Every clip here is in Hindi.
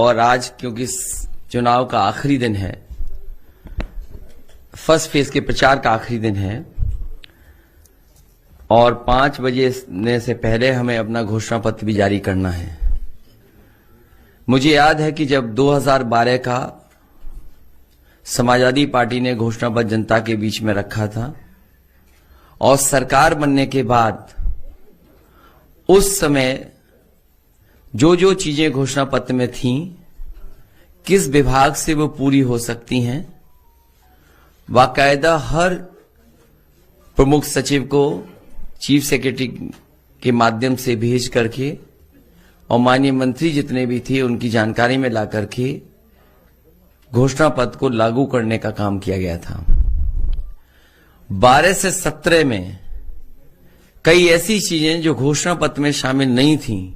और आज क्योंकि चुनाव का आखिरी दिन है, फर्स्ट फेज के प्रचार का आखिरी दिन है और 5 बजे से पहले हमें अपना घोषणा पत्र भी जारी करना है। मुझे याद है कि जब 2012 का समाजवादी पार्टी ने घोषणा पत्र जनता के बीच में रखा था और सरकार बनने के बाद उस समय जो जो चीजें घोषणा पत्र में थीं, किस विभाग से वो पूरी हो सकती हैं, बाकायदा हर प्रमुख सचिव को चीफ सेक्रेटरी के माध्यम से भेज करके और माननीय मंत्री जितने भी थे उनकी जानकारी में ला करके घोषणा पत्र को लागू करने का काम किया गया था। 12 से 17 में कई ऐसी चीजें जो घोषणा पत्र में शामिल नहीं थीं,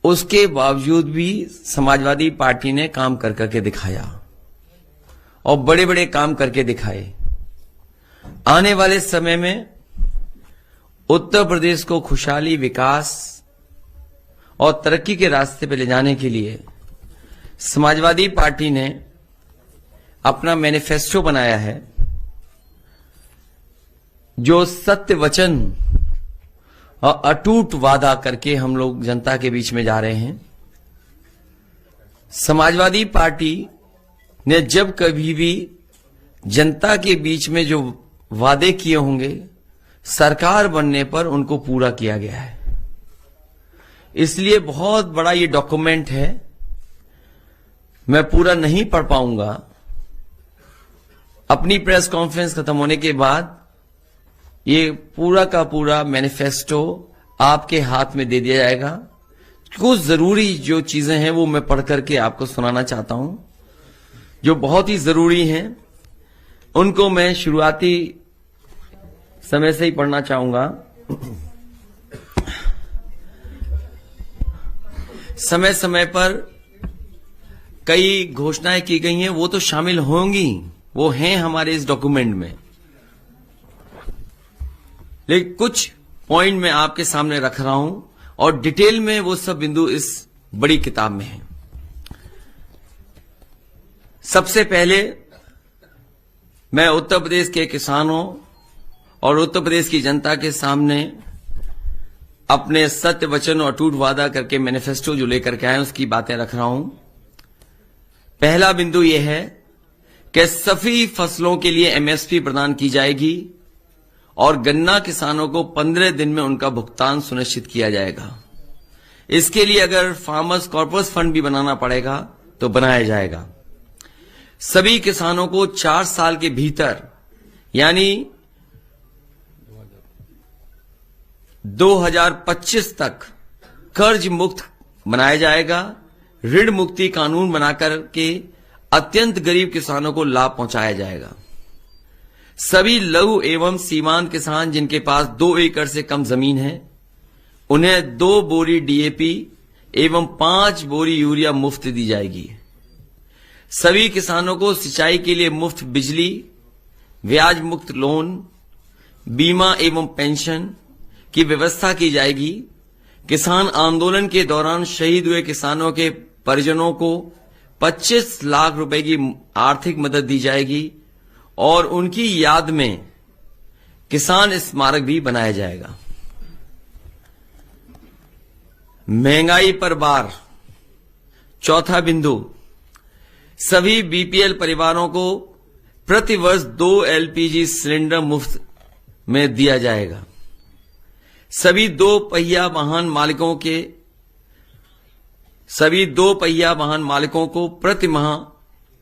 उसके बावजूद भी समाजवादी पार्टी ने काम कर करके दिखाया और बड़े बड़े काम करके दिखाए। आने वाले समय में उत्तर प्रदेश को खुशहाली, विकास और तरक्की के रास्ते पर ले जाने के लिए समाजवादी पार्टी ने अपना मैनिफेस्टो बनाया है, जो सत्य वचन और अटूट वादा करके हम लोग जनता के बीच में जा रहे हैं। समाजवादी पार्टी ने जब कभी भी जनता के बीच में जो वादे किए होंगे, सरकार बनने पर उनको पूरा किया गया है। इसलिए बहुत बड़ा ये डॉक्यूमेंट है, मैं पूरा नहीं पढ़ पाऊंगा। अपनी प्रेस कॉन्फ्रेंस खत्म होने के बाद ये पूरा का पूरा मैनिफेस्टो आपके हाथ में दे दिया जाएगा। कुछ जरूरी जो चीजें हैं वो मैं पढ़ करके आपको सुनाना चाहता हूं, जो बहुत ही जरूरी हैं। उनको मैं शुरुआती समय से ही पढ़ना चाहूंगा। समय समय पर कई घोषणाएं की गई हैं, वो तो शामिल होंगी, वो हैं हमारे इस डॉक्यूमेंट में, लेकिन कुछ पॉइंट मैं आपके सामने रख रहा हूं और डिटेल में वो सब बिंदु इस बड़ी किताब में हैं। सबसे पहले मैं उत्तर प्रदेश के किसानों और उत्तर प्रदेश की जनता के सामने अपने सत्य वचन और अटूट वादा करके मैनिफेस्टो जो लेकर के आए उसकी बातें रख रहा हूं। पहला बिंदु यह है कि सभी फसलों के लिए एमएसपी प्रदान की जाएगी और गन्ना किसानों को 15 दिन में उनका भुगतान सुनिश्चित किया जाएगा। इसके लिए अगर फार्मर्स कॉर्पस फंड भी बनाना पड़ेगा तो बनाया जाएगा। सभी किसानों को 4 साल के भीतर यानी 2025 तक कर्ज मुक्त बनाया जाएगा। ऋण मुक्ति कानून बनाकर के अत्यंत गरीब किसानों को लाभ पहुंचाया जाएगा। सभी लघु एवं सीमांत किसान जिनके पास 2 एकड़ से कम जमीन है, उन्हें 2 बोरी डीएपी एवं 5 बोरी यूरिया मुफ्त दी जाएगी। सभी किसानों को सिंचाई के लिए मुफ्त बिजली, ब्याज मुक्त लोन, बीमा एवं पेंशन की व्यवस्था की जाएगी। किसान आंदोलन के दौरान शहीद हुए किसानों के परिजनों को 25 लाख रुपए की आर्थिक मदद दी जाएगी और उनकी याद में किसान स्मारक भी बनाया जाएगा। महंगाई पर बार, चौथा बिंदु, सभी बीपीएल परिवारों को प्रति वर्ष 2 एलपीजी सिलेंडर मुफ्त में दिया जाएगा। सभी 2 पहिया वाहन मालिकों को प्रति माह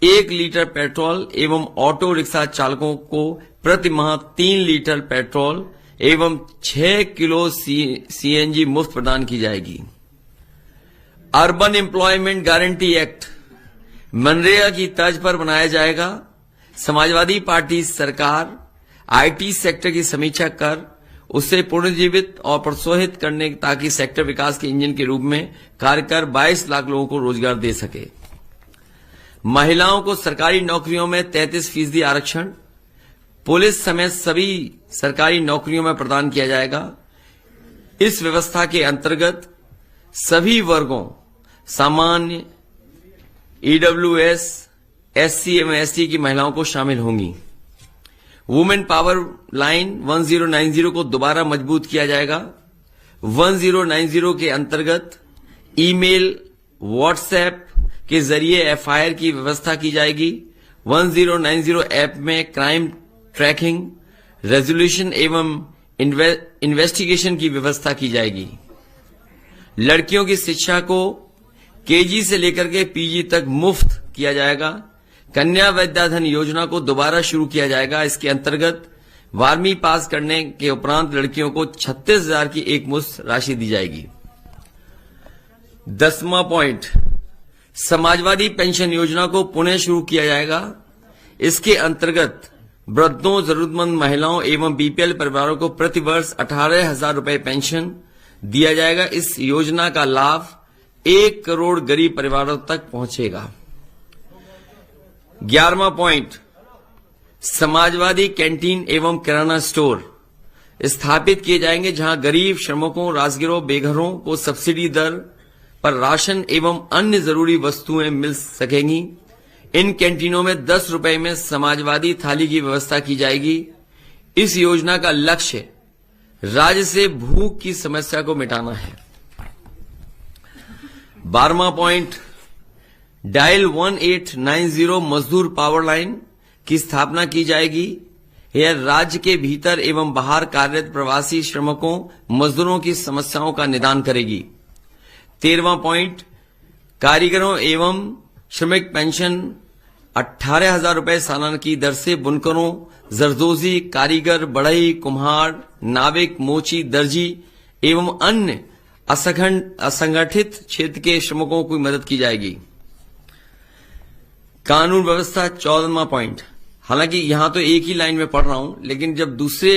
1 लीटर पेट्रोल एवं ऑटो रिक्शा चालकों को प्रति माह 3 लीटर पेट्रोल एवं 6 किलो सीएनजी मुफ्त प्रदान की जाएगी। Urban employment guarantee act MNREGA की तर्ज पर बनाया जाएगा। समाजवादी पार्टी सरकार आईटी सेक्टर की समीक्षा कर उसे पुनर्जीवित और प्रोत्साहित करने ताकि सेक्टर विकास के इंजन के रूप में कार्य कर 22 लाख लोगों को रोजगार दे सके। महिलाओं को सरकारी नौकरियों में 33% आरक्षण पुलिस समेत सभी सरकारी नौकरियों में प्रदान किया जाएगा। इस व्यवस्था के अंतर्गत सभी वर्गों सामान्य, ईडब्ल्यूएस, एससी एवं एसटी की महिलाओं को शामिल होंगी। वुमेन पावर लाइन 1090 को दोबारा मजबूत किया जाएगा। 1090 के अंतर्गत ईमेल, व्हाट्सएप के जरिए एफआईआर की व्यवस्था की जाएगी। 1090 ऐप में क्राइम ट्रैकिंग, रेजोल्यूशन एवं इन्वेस्टिगेशन की व्यवस्था की जाएगी। लड़कियों की शिक्षा को केजी से लेकर के पीजी तक मुफ्त किया जाएगा। कन्या विद्याधन योजना को दोबारा शुरू किया जाएगा। इसके अंतर्गत 12वीं पास करने के उपरांत लड़कियों को 36,000 की एक मुश्त राशि दी जाएगी। 10वां पॉइंट, समाजवादी पेंशन योजना को पुनः शुरू किया जाएगा। इसके अंतर्गत वृद्धों, जरूरतमंद महिलाओं एवं बीपीएल परिवारों को प्रतिवर्ष 18,000 रुपए पेंशन दिया जाएगा। इस योजना का लाभ 1 करोड़ गरीब परिवारों तक पहुंचेगा। 11वां पॉइंट, समाजवादी कैंटीन एवं किराना स्टोर स्थापित किए जाएंगे, जहां गरीब, श्रमिकों, राजगिरों, बेघरों को सब्सिडी दर पर राशन एवं अन्य जरूरी वस्तुएं मिल सकेंगी। इन कैंटीनों में 10 रुपए में समाजवादी थाली की व्यवस्था की जाएगी। इस योजना का लक्ष्य राज्य से भूख की समस्या को मिटाना है। 12वां पॉइंट, डायल 1890 मजदूर पावर लाइन की स्थापना की जाएगी। यह राज्य के भीतर एवं बाहर कार्यरत प्रवासी श्रमिकों, मजदूरों की समस्याओं का निदान करेगी। 13वां पॉइंट, कारीगरों एवं श्रमिक पेंशन 18,000 रुपए सालाना की दर से बुनकरों, जरदोजी, कारीगर, बढ़ई, कुम्हार, नाविक, मोची, दर्जी एवं अन्य असंगठित क्षेत्र के श्रमिकों की मदद की जाएगी। कानून व्यवस्था 14वां पॉइंट, हालांकि यहां तो एक ही लाइन में पढ़ रहा हूं, लेकिन जब दूसरे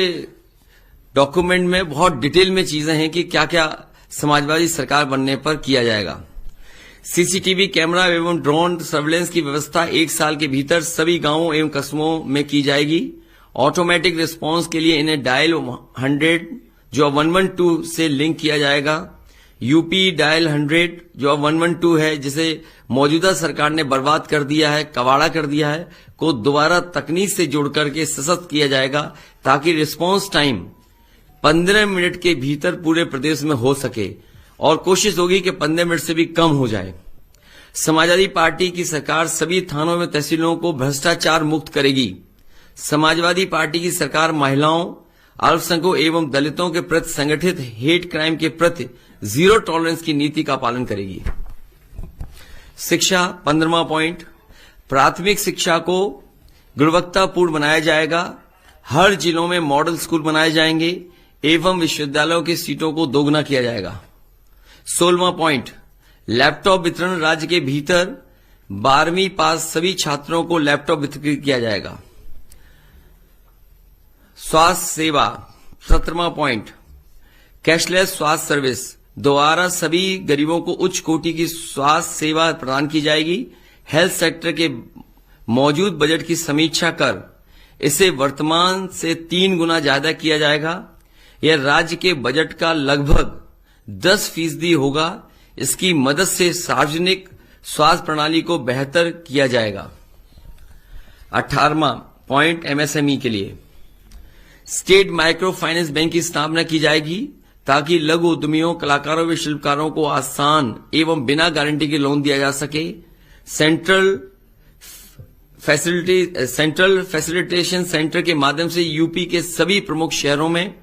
डॉक्यूमेंट में बहुत डिटेल में चीजें हैं कि क्या क्या समाजवादी सरकार बनने पर किया जाएगा। सीसीटीवी कैमरा एवं ड्रोन सर्वेलेंस की व्यवस्था 1 साल के भीतर सभी गांवों एवं कस्बों में की जाएगी। ऑटोमेटिक रिस्पांस के लिए इन्हें डायल 100 जो 112 से लिंक किया जाएगा। यूपी डायल 100 जो 112 है, जिसे मौजूदा सरकार ने बर्बाद कर दिया है, कबाड़ा कर दिया है, को दोबारा तकनीक से जोड़ करके सशक्त किया जाएगा, ताकि रिस्पांस टाइम 15 मिनट के भीतर पूरे प्रदेश में हो सके, और कोशिश होगी कि 15 मिनट से भी कम हो जाए। समाजवादी पार्टी की सरकार सभी थानों में तहसीलों को भ्रष्टाचार मुक्त करेगी। समाजवादी पार्टी की सरकार महिलाओं, अल्पसंख्यकों एवं दलितों के प्रति संगठित हेट क्राइम के प्रति जीरो टॉलरेंस की नीति का पालन करेगी। शिक्षा 15वां पॉइंट, प्राथमिक शिक्षा को गुणवत्तापूर्ण बनाया जाएगा। हर जिलों में मॉडल स्कूल बनाए जाएंगे एवं विश्वविद्यालयों की सीटों को दोगुना किया जाएगा। 16वां पॉइंट, लैपटॉप वितरण राज्य के भीतर 12वीं पास सभी छात्रों को लैपटॉप वितरित किया जाएगा। स्वास्थ्य सेवा 17वां पॉइंट, कैशलेस स्वास्थ्य सर्विस द्वारा सभी गरीबों को उच्च कोटि की स्वास्थ्य सेवा प्रदान की जाएगी। हेल्थ सेक्टर के मौजूद बजट की समीक्षा कर इसे वर्तमान से 3 गुना ज्यादा किया जाएगा। यह राज्य के बजट का लगभग 10% होगा। इसकी मदद से सार्वजनिक स्वास्थ्य प्रणाली को बेहतर किया जाएगा। 18वां पॉइंट, एमएसएमई के लिए स्टेट माइक्रो फाइनेंस बैंक की स्थापना की जाएगी, ताकि लघु उद्यमियों, कलाकारों व शिल्पकारों को आसान एवं बिना गारंटी के लोन दिया जा सके। सेंट्रल फैसिलिटेशन सेंटर के माध्यम से यूपी के सभी प्रमुख शहरों में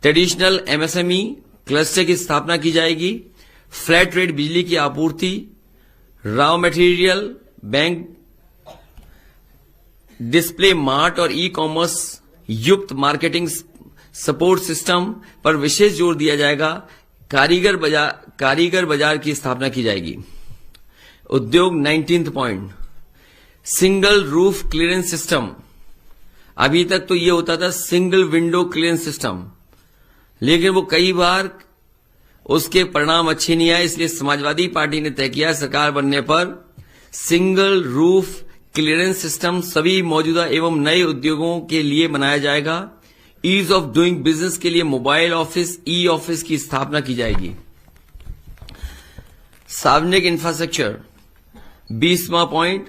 ट्रेडिशनल एमएसएमई क्लस्टर की स्थापना की जाएगी। फ्लैट रेट बिजली की आपूर्ति, raw material bank, display mart और ई कॉमर्स युक्त मार्केटिंग सपोर्ट सिस्टम पर विशेष जोर दिया जाएगा। कारीगर बाजार की स्थापना की जाएगी। उद्योग 19th point, single roof clearance system. अभी तक तो ये होता था सिंगल विंडो क्लियरेंस सिस्टम, लेकिन वो कई बार उसके परिणाम अच्छे नहीं आए। इसलिए समाजवादी पार्टी ने तय किया सरकार बनने पर सिंगल रूफ क्लियरेंस सिस्टम सभी मौजूदा एवं नए उद्योगों के लिए बनाया जाएगा। ईज ऑफ डूइंग बिजनेस के लिए मोबाइल ऑफिस, ई ऑफिस की स्थापना की जाएगी। सार्वजनिक इंफ्रास्ट्रक्चर 20वां पॉइंट,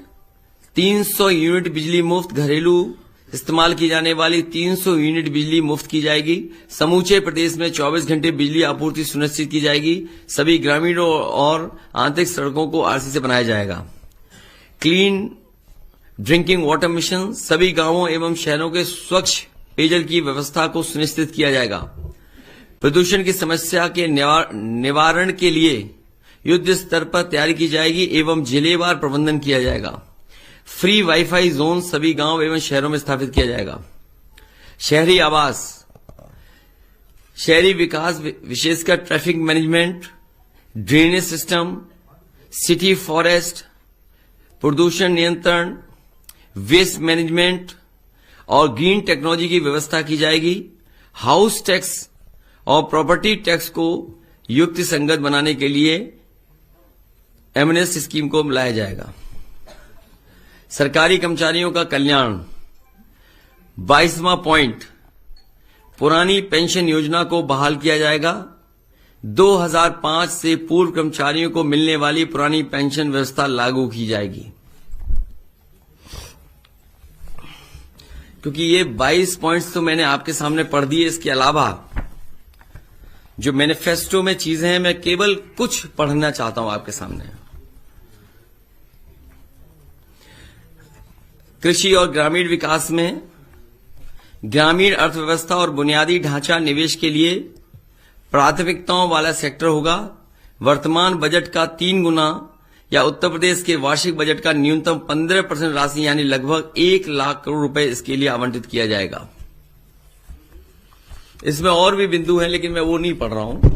300 यूनिट बिजली मुफ्त, घरेलू इस्तेमाल की जाने वाली 300 यूनिट बिजली मुफ्त की जाएगी। समूचे प्रदेश में 24 घंटे बिजली आपूर्ति सुनिश्चित की जाएगी। सभी ग्रामीण और आंतरिक सड़कों को आरसी से बनाया जाएगा। क्लीन ड्रिंकिंग वाटर मिशन, सभी गांवों एवं शहरों के स्वच्छ पेयजल की व्यवस्था को सुनिश्चित किया जाएगा। प्रदूषण की समस्या के निवारण के लिए युद्ध स्तर पर तैयारी की जाएगी एवं जिलेवार प्रबंधन किया जाएगा। फ्री वाईफाई जोन सभी गांव एवं शहरों में स्थापित किया जाएगा। शहरी आवास, शहरी विकास विशेषकर traffic management, drainage system, city forest, प्रदूषण नियंत्रण, वेस्ट मैनेजमेंट और ग्रीन टेक्नोलॉजी की व्यवस्था की जाएगी। हाउस टैक्स और प्रॉपर्टी टैक्स को युक्ति संगत बनाने के लिए एमएनएस स्कीम को लाया जाएगा। सरकारी कर्मचारियों का कल्याण, 22वां पॉइंट, पुरानी पेंशन योजना को बहाल किया जाएगा। 2005 से पूर्व कर्मचारियों को मिलने वाली पुरानी पेंशन व्यवस्था लागू की जाएगी। क्योंकि ये 22 पॉइंट्स तो मैंने आपके सामने पढ़ दिए, इसके अलावा जो मैनिफेस्टो में चीजें हैं मैं केवल कुछ पढ़ना चाहता हूं आपके सामने। कृषि और ग्रामीण विकास में ग्रामीण अर्थव्यवस्था और बुनियादी ढांचा निवेश के लिए प्राथमिकताओं वाला सेक्टर होगा। वर्तमान बजट का 3 गुना या उत्तर प्रदेश के वार्षिक बजट का न्यूनतम 15% राशि यानी लगभग 1 लाख करोड़ रुपए इसके लिए आवंटित किया जाएगा। इसमें और भी बिंदु हैं लेकिन मैं वो नहीं पढ़ रहा हूं।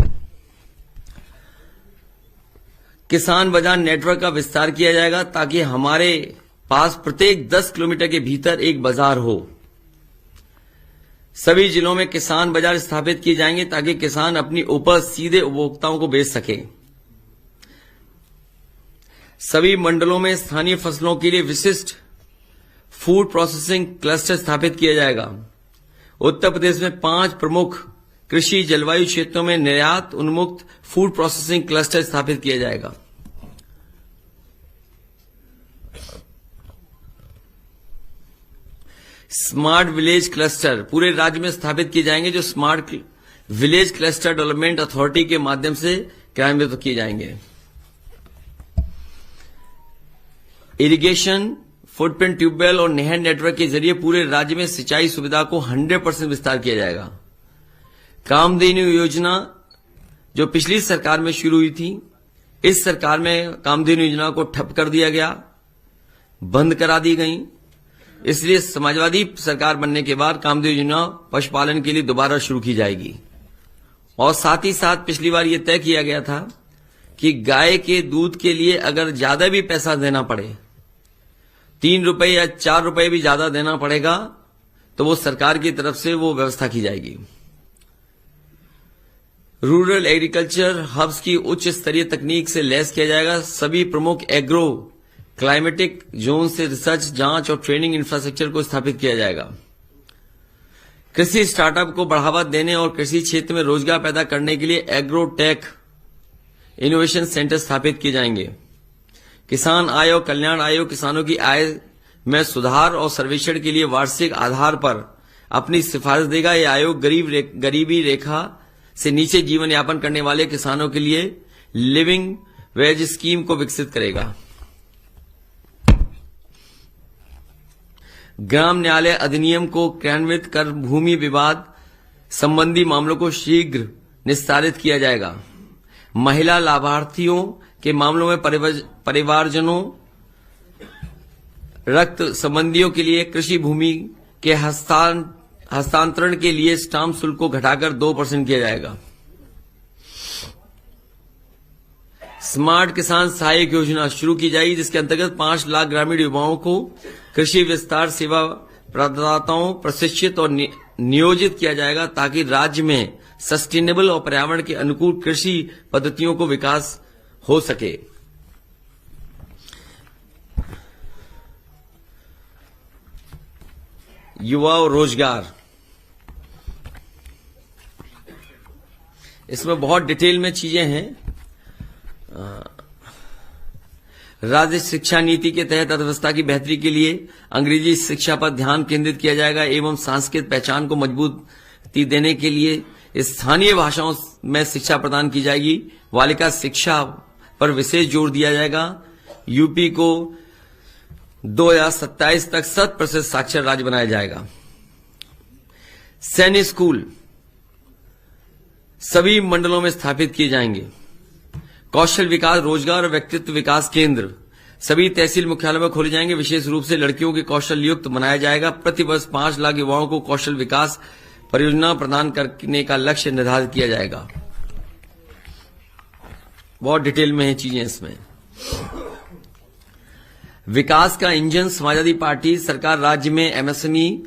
किसान बाजार नेटवर्क का विस्तार किया जाएगा ताकि हमारे पास प्रत्येक 10 किलोमीटर के भीतर एक बाजार हो। सभी जिलों में किसान बाजार स्थापित किए जाएंगे ताकि किसान अपनी उपज सीधे उपभोक्ताओं को बेच सके। सभी मंडलों में स्थानीय फसलों के लिए विशिष्ट फूड प्रोसेसिंग क्लस्टर स्थापित किया जाएगा। उत्तर प्रदेश में 5 प्रमुख कृषि जलवायु क्षेत्रों में निर्यात उन्मुक्त फूड प्रोसेसिंग क्लस्टर स्थापित किया जाएगा। स्मार्ट विलेज क्लस्टर पूरे राज्य में स्थापित किए जाएंगे, जो smart village cluster development authority के माध्यम से क्रियान्वित किए जाएंगे। इरिगेशन, फुटप्रिंट ट्यूबवेल और नहर नेटवर्क के जरिए पूरे राज्य में सिंचाई सुविधा को 100% विस्तार किया जाएगा। कामधेनु योजना जो पिछली सरकार में शुरू हुई थी, इस सरकार में कामधेनु योजना को ठप कर दिया गया, बंद करा दी गई। इसलिए समाजवादी सरकार बनने के बाद कामधेनु योजना पशुपालन के लिए दोबारा शुरू की जाएगी। और साथ ही साथ पिछली बार यह तय किया गया था कि गाय के दूध के लिए अगर ज्यादा भी पैसा देना पड़े, 3 रुपए या 4 रुपए भी ज्यादा देना पड़ेगा, तो वो सरकार की तरफ से वो व्यवस्था की जाएगी। रूरल एग्रीकल्चर हब्स की उच्च स्तरीय तकनीक से लैस किया जाएगा। सभी प्रमुख एग्रो क्लाइमेटिक जोन से रिसर्च, जांच और ट्रेनिंग इंफ्रास्ट्रक्चर को स्थापित किया जाएगा। कृषि स्टार्टअप को बढ़ावा देने और कृषि क्षेत्र में रोजगार पैदा करने के लिए एग्रोटेक इनोवेशन सेंटर स्थापित किए जाएंगे। किसान आय और कल्याण आयोग किसानों की आय में सुधार और सर्वेक्षण के लिए वार्षिक आधार पर अपनी सिफारिश देगा। यह आयोग गरीबी रेखा से नीचे जीवन यापन करने वाले किसानों के लिए लिविंग वेज स्कीम को विकसित करेगा। ग्राम न्यायालय अधिनियम को क्रियान्वित कर भूमि विवाद संबंधी मामलों को शीघ्र निस्तारित किया जाएगा। महिला लाभार्थियों के मामलों में परिवारजनों, रक्त संबंधियों के लिए कृषि भूमि के हस्तांतरण के लिए स्टाम्प शुल्क को घटाकर 2% किया जाएगा। स्मार्ट किसान सहायक योजना शुरू की जाएगी, जिसके अंतर्गत 5 लाख ग्रामीण युवाओं को कृषि विस्तार सेवा प्रदाताओं प्रशिक्षित और नियोजित किया जाएगा ताकि राज्य में सस्टेनेबल और पर्यावरण के अनुकूल कृषि पद्धतियों को विकास हो सके। युवा और रोजगार, इसमें बहुत डिटेल में चीजें हैं। राज्य शिक्षा नीति के तहत अर्थव्यवस्था की बेहतरी के लिए अंग्रेजी शिक्षा पर ध्यान केंद्रित किया जाएगा एवं सांस्कृतिक पहचान को मजबूती देने के लिए स्थानीय भाषाओं में शिक्षा प्रदान की जाएगी। बालिका शिक्षा पर विशेष जोर दिया जाएगा। यूपी को 2027 तक 100% साक्षर राज्य बनाया जाएगा। सैनिक स्कूल सभी मंडलों में स्थापित किए जाएंगे। कौशल विकास, रोजगार और व्यक्तित्व विकास केंद्र सभी तहसील मुख्यालयों में खोले जाएंगे। विशेष रूप से लड़कियों के कौशल युक्त बनाया जाएगा। प्रति वर्ष 5 लाख युवाओं को कौशल विकास परियोजना प्रदान करने का लक्ष्य निर्धारित किया जाएगा। बहुत डिटेल में है चीजें इसमें। विकास का इंजन समाजवादी पार्टी सरकार राज्य में एमएसएमई